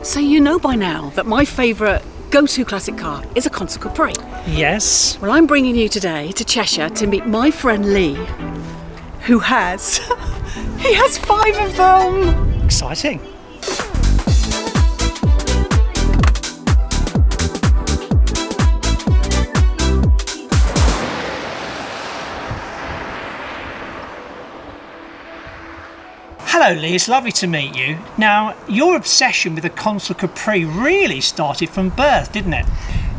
So you know by now that my favourite go-to classic car is a Consul Capri. Yes. Well, I'm bringing you today to Cheshire to meet my friend Lee, who has... he has 5 of them! Exciting. Hello Lee, it's lovely to meet you. Now, your obsession with the Consul Capri really started from birth, didn't it?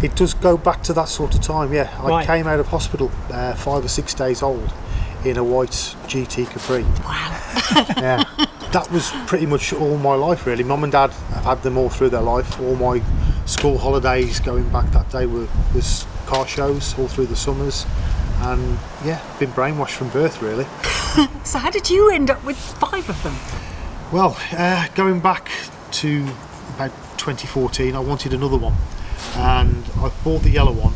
It does go back to that sort of time, yeah. Right. I came out of hospital 5 or 6 days old in a white GT Capri. Wow. Yeah, that was pretty much all my life really. Mum and Dad have had them all through their life. All my school holidays going back that day was car shows all through the summers. And yeah, been brainwashed from birth really. So how did you end up with 5 of them? Well, going back to about 2014, I wanted another one, and I bought the yellow one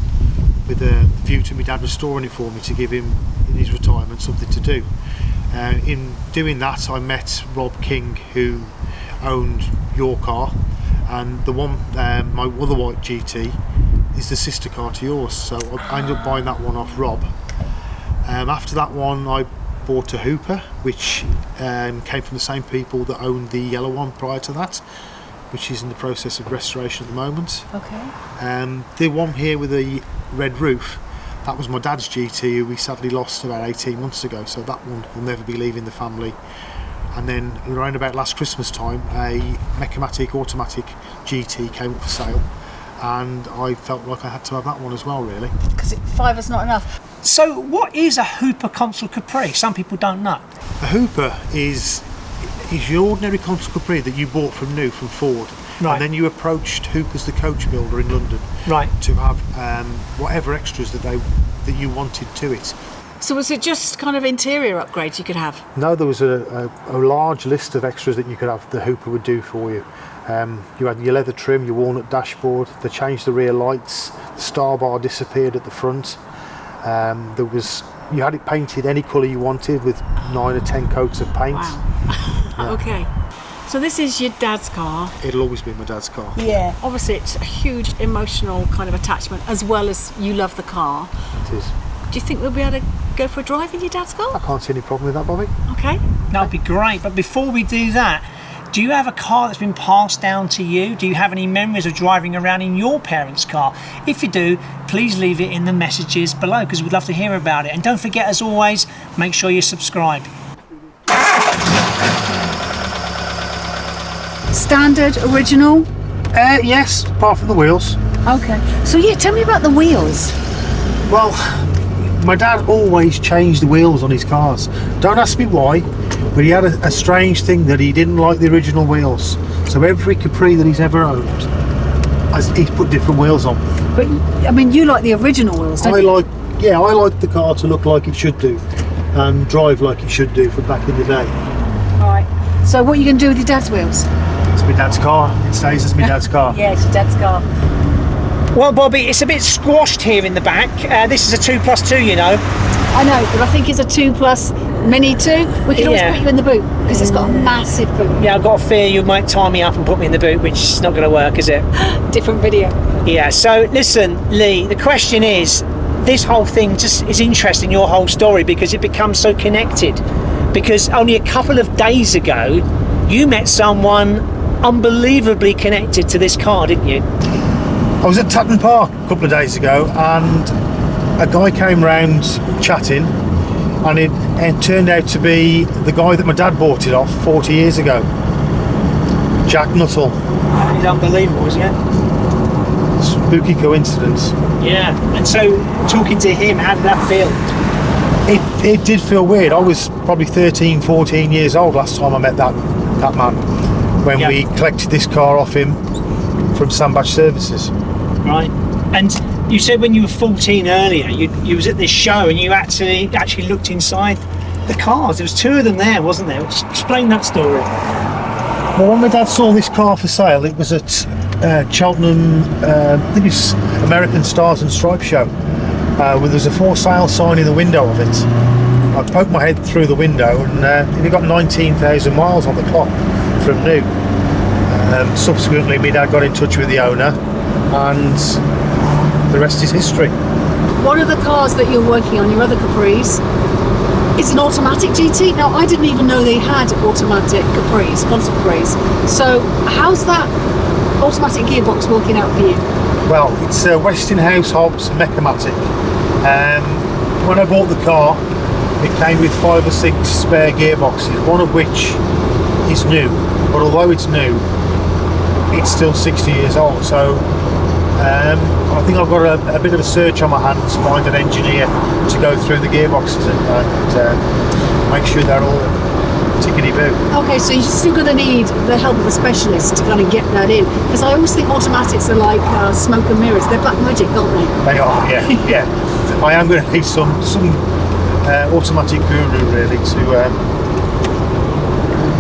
with a view to my dad restoring it for me to give him in his retirement something to do. In doing that, I met Rob King, who owned your car, and the one, my other white GT, is the sister car to yours, so I ended up buying that one off Rob. After that one, I bought a Hooper, which came from the same people that owned the yellow one prior to that, which is in the process of restoration at the moment. Okay. The one here with the red roof, that was my dad's GT, who we sadly lost about 18 months ago, so that one will never be leaving the family. And then around about last Christmas time, a Mechamatic automatic GT came up for sale, and I felt like I had to have that one as well really. Because 5 is not enough. So what is a Hooper Consul Capri? Some people don't know. A Hooper is your ordinary Consul Capri that you bought from new from Ford. Right. And then you approached Hooper's the coach builder in London, Right. to have whatever extras that you wanted to it. So was it just kind of interior upgrades you could have? No, there was a large list of extras that you could have the Hooper would do for you. You had your leather trim, your walnut dashboard, they changed the rear lights, the star bar disappeared at the front. You had it painted any colour you wanted with 9 or 10 coats of paint. Wow. Yeah. Okay. So this is your dad's car. It'll always be my dad's car. Yeah. Obviously it's a huge emotional kind of attachment, as well as you love the car. It is. Do you think we'll be able to go for a drive in your dad's I car? can't see any problem with that, Bobby. Okay. That would be great. But before we do that, do you have a car that's been passed down to you? Do you have any memories of driving around in your parents' car? If you do, please leave it in the messages below, because we'd love to hear about it. And don't forget, as always, make sure you subscribe. Standard, original? Yes, apart from the wheels. Okay. So yeah, tell me about the wheels. Well, my dad always changed the wheels on his cars. Don't ask me why, but he had a strange thing that he didn't like the original wheels. So every Capri that he's ever owned, he's put different wheels on. But I mean, you like the original wheels, don't you? I like the car to look like it should do and drive like it should do from back in the day. All right. So what are you going to do with your dad's wheels? It's my dad's car. It stays as my dad's car. Yeah, it's your dad's car. Well, Bobby, it's a bit squashed here in the back. This is a 2+2, you know. I know, but I think it's a 2+ Mini 2. We can always Yeah. put you in the boot because it's got a massive boot. Yeah, I've got a fear you might tie me up and put me in the boot, which is not going to work, is it? Different video. Yeah, so listen, Lee, the question is, this whole thing just is interesting, your whole story, because it becomes so connected. Because only a couple of days ago, you met someone unbelievably connected to this car, didn't you? I was at Tatton Park a couple of days ago, and a guy came round chatting, and it turned out to be the guy that my dad bought it off 40 years ago, Jack Nuttall. It's unbelievable, isn't it? Spooky coincidence. Yeah, and so talking to him, how did that feel? It did feel weird. I was probably 13, 14 years old last time I met that man, when Yeah. we collected this car off him from Sandbach Services. Right. And you said when you were 14 earlier, you was at this show and you actually looked inside the cars. There was 2 of them there, wasn't there? Explain that story. Well, when my dad saw this car for sale, it was at Cheltenham, I think it's American Stars and Stripes show, where there's a for sale sign in the window of it. I poked my head through the window, and it got 19,000 miles on the clock from new. Subsequently, my dad got in touch with the owner, and the rest is history. One of the cars that you're working on, your other Capris, is an automatic GT. Now, I didn't even know they had automatic Capris, Consul Capris. So how's that automatic gearbox working out for you? Well, it's a Westinghouse Hobbs Mechamatic. When I bought the car, it came with 5 or 6 spare gearboxes, one of which is new. But although it's new, it's still 60 years old. So I think I've got a bit of a search on my hands to find an engineer to go through the gearboxes and make sure they're all tickety-boo. Okay, so you're still going to need the help of a specialist to kind of get that in, because I always think automatics are like smoke and mirrors. They're black magic, aren't they? They are, yeah. Yeah. I am going to need some automatic guru really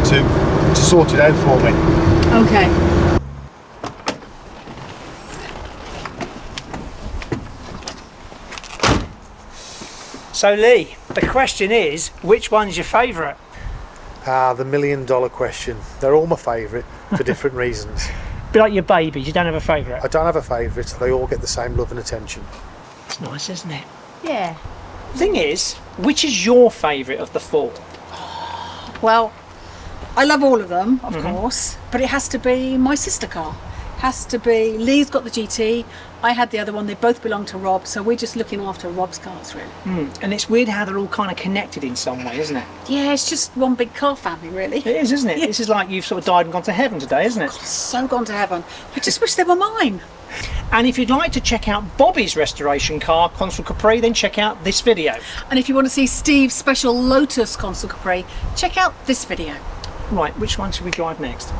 to sort it out for me. Okay. So Lee, the question is, which one's your favourite? The $1 million question. They're all my favourite for different reasons. Be like your babies, you don't have a favourite? I don't have a favourite. They all get the same love and attention. It's nice, isn't it? Yeah. Thing is, which is your favourite of the 4? Well, I love all of them, of course, but it has to be my sister car. Has to be. Lee's got the GT. I had the other one. They both belong to Rob, so we're just looking after Rob's cars, really. And it's weird how they're all kind of connected in some way, isn't it? Yeah, it's just one big car family, really. It is, isn't it? Yeah. This is like you've sort of died and gone to heaven today, isn't it? So gone to heaven. I just wish they were mine. And if you'd like to check out Bobby's restoration car, Consul Capri, then check out this video. And if you want to see Steve's special Lotus Consul Capri, check out this video. Right, which one should we drive next?